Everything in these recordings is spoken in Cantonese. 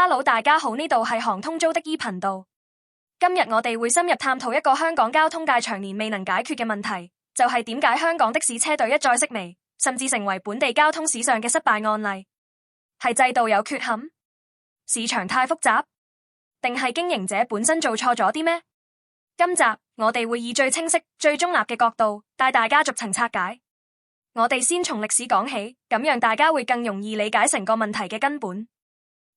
Hello，大家好，呢度係航通租的 E 頻道。今日我哋會深入探討一個香港交通界長年未能解決嘅問題，就係點解香港的士車隊一再式微，甚至成為本地交通史上嘅失敗案例。係制度有缺陷，市場太複雜，定係經營者本身做錯咗啲咩？今集我哋會以最清晰、最中立嘅角度帶大家逐層拆解。我哋先從歷史講起，咁讓大家會更容易理解成個問題嘅根本。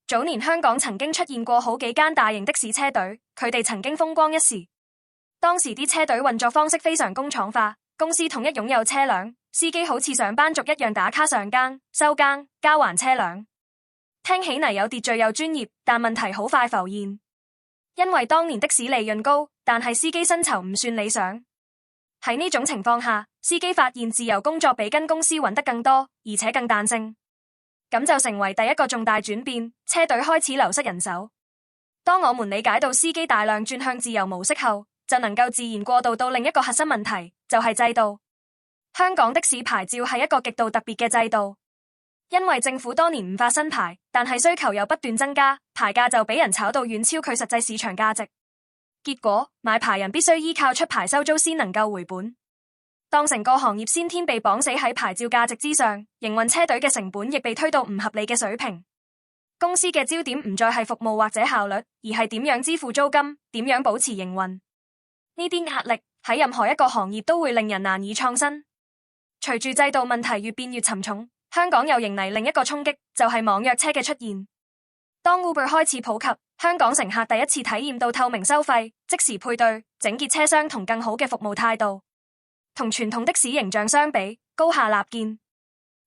早年香港曾經出現過好幾間大型的士車隊，佢哋曾經風光一時。當時啲車隊運作方式非常工廠化，公司統一擁有車輛，司機好似上班族一樣打卡上更、收更、交還車輛。聽起嚟有秩序又專業，但問題好快浮現。因為當年的士利潤高，但係司機薪酬唔算理想。喺呢種情況下，司機發現自由工作比跟公司揾得更多，而且更彈性。咁就成為第一個重大轉變，車隊開始流失人手。當我們理解到司機大量轉向自由模式後，就能夠自然過渡到另一個核心問題，就係制度。香港的士牌照係一個極度特別嘅制度，因為政府多年唔發新牌，但係需求又不斷增加，牌價就俾人炒到遠超佢實際市場價值。結果買牌人必須依靠出牌收租先能夠回本。當成個行業先天被綁死喺牌照價值之上，營運車隊嘅成本亦被推到唔合理嘅水平。公司嘅焦點唔再係服務或者效率，而係點樣支付租金，點樣保持營運。呢啲壓力喺任何一個行業都會令人難以創新。隨住制度問題越變越沉重，香港又迎嚟另一個衝擊，就係網約車嘅出現。當 Uber 開始普及，香港乘客第一次體驗到透明收費、即時配對、整潔車廂同更好嘅服務態度。同傳統的士形象相比，高下立見。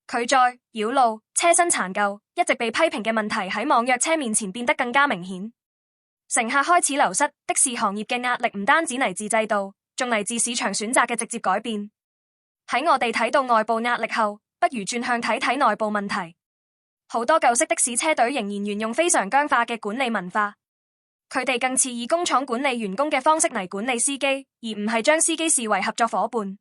拒載、擾路、車身殘舊，一直被批評嘅問題喺網約車面前變得更加明顯。乘客開始流失，的士行業嘅壓力唔單止嚟自制度，仲嚟自市場選擇嘅直接改變。喺我哋睇到外部壓力後，不如轉向睇睇內部問題。好多舊式的士車隊仍然沿用非常僵化嘅管理文化。佢哋更似以工廠管理員工嘅方式嚟管理司機，而唔係將司機視為合作夥伴。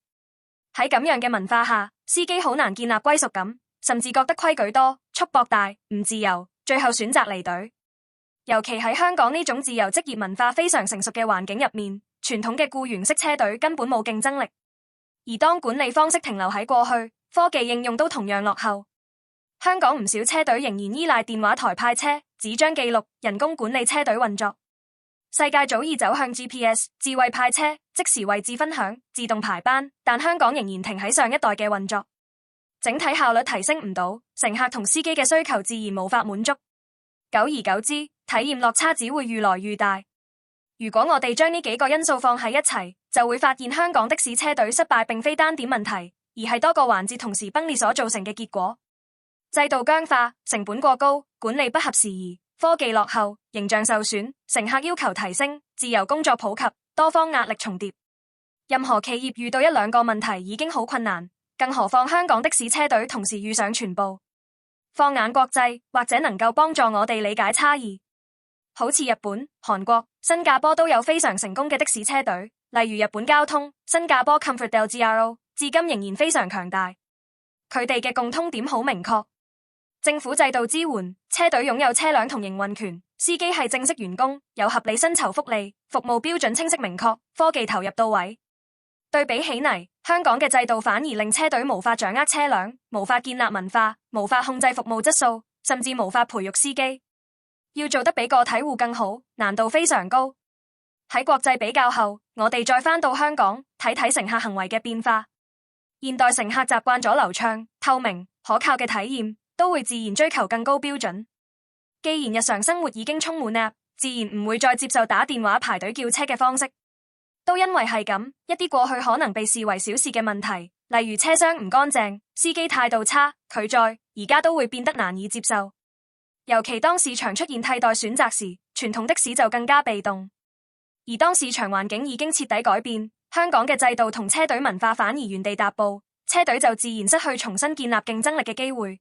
喺咁樣嘅文化下，司機好難建立歸屬感，甚至覺得規矩多、束縛大、唔自由，最後選擇離隊。尤其喺香港呢種自由職業文化非常成熟嘅環境入面，傳統嘅僱員式車隊根本冇競爭力。而當管理方式停留喺過去，科技應用都同樣落後。香港唔少車隊仍然依賴電話台派車、紙張記錄、人工管理車隊運作。世界早已走向 GPS、智慧派車、即時位置分享、自動排班，但香港仍然停喺上一代嘅運作，整體效率提升唔到，乘客同司機嘅需求自然無法滿足。久而久之，體驗落差只會越來越大。如果我哋將呢幾個因素放喺一齊，就會發現香港的士車隊失敗並非單點問題，而係多個環節同時崩裂所造成嘅結果。制度僵化、成本過高、管理不合時宜、科技落後、形象受損、乘客要求提升、自由工作普及，多方壓力重疊。任何企業遇到一兩個問題已經好困難，更何況香港的士車隊同時遇上全部。放眼國際，或者能夠幫助我哋理解差異。好似日本、韓國、新加坡都有非常成功嘅的士車隊，例如日本交通、新加坡 ComfortDelGro， 至今仍然非常強大。佢哋嘅共通點好明確。政府制度支援，車隊擁有車輛同營運權，司機係正式員工，有合理薪酬福利，服務標準清晰明確，科技投入到位。對比起嚟，香港嘅制度反而令車隊無法掌握車輛，無法建立文化，無法控制服務質素，甚至無法培育司機。要做得比個體戶更好，難度非常高。喺國際比較後，我哋再返到香港，睇睇乘客行為嘅變化。現代乘客習慣咗流暢、透明、可靠嘅體驗，都會自然追求更高標準。既然日常生活已經充滿 App， 自然唔會再接受打電話排隊叫車嘅方式。都因為係咁，一啲過去可能被視為小事嘅問題，例如車廂唔乾淨、司機態度差、拒載，而家都會變得難以接受。尤其當市場出現替代選擇時，傳統的士就更加被動。而當市場環境已經徹底改變，香港嘅制度同車隊文化反而原地踏步，車隊就自然失去重新建立競爭力嘅機會。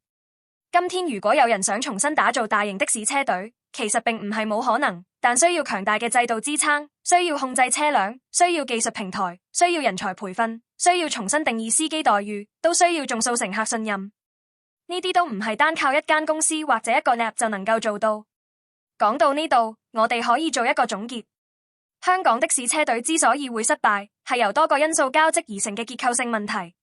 今天如果有人想重新打造大型的士車隊，其實並唔係冇可能，但需要強大嘅制度支撐，需要控制車輛，需要技術平台，需要人才培訓，需要重新定義司機待遇，都需要重塑乘客信任。呢啲都唔係單靠一間公司或者一個 App 就能夠做到。講到呢度，我哋可以做一個總結。香港的士車隊之所以會失敗，係由多個因素交織而成嘅結構性問題，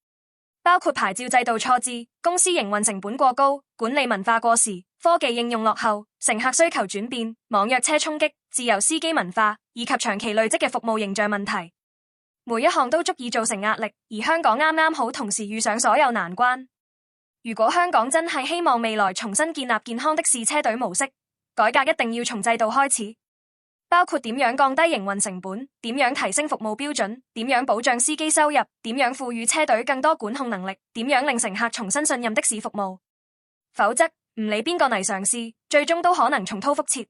包括牌照制度錯置、公司營運成本過高、管理文化過時、科技應用落後、乘客需求轉變、網約車衝擊、自由司機文化，以及長期累積嘅服務形象問題。每一項都足以造成壓力，而香港啱啱好同時遇上所有難關。如果香港真係希望未來重新建立健康的士車隊模式，改革一定要從制度開始，包括點樣降低營運成本，點樣提升服務標準，點樣保障司機收入，點樣賦予車隊更多管控能力，點樣令乘客重新信任的士服務。否則，唔理邊個嚟嘗試，最終都可能重蹈覆轍。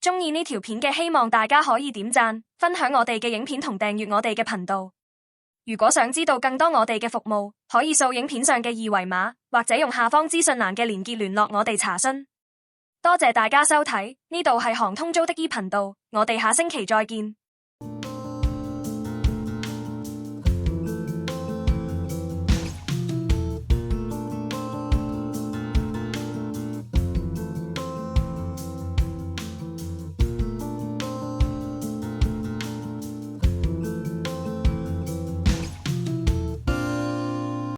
鍾意呢條片嘅，希望大家可以點讚、分享我哋嘅影片同訂閱我哋嘅頻道。如果想知道更多我哋嘅服務，可以掃影片上嘅二維碼，或者用下方資訊欄嘅連結聯絡我哋查詢。多謝大家收睇，呢度係航通租的 E 頻道，我哋下星期再見。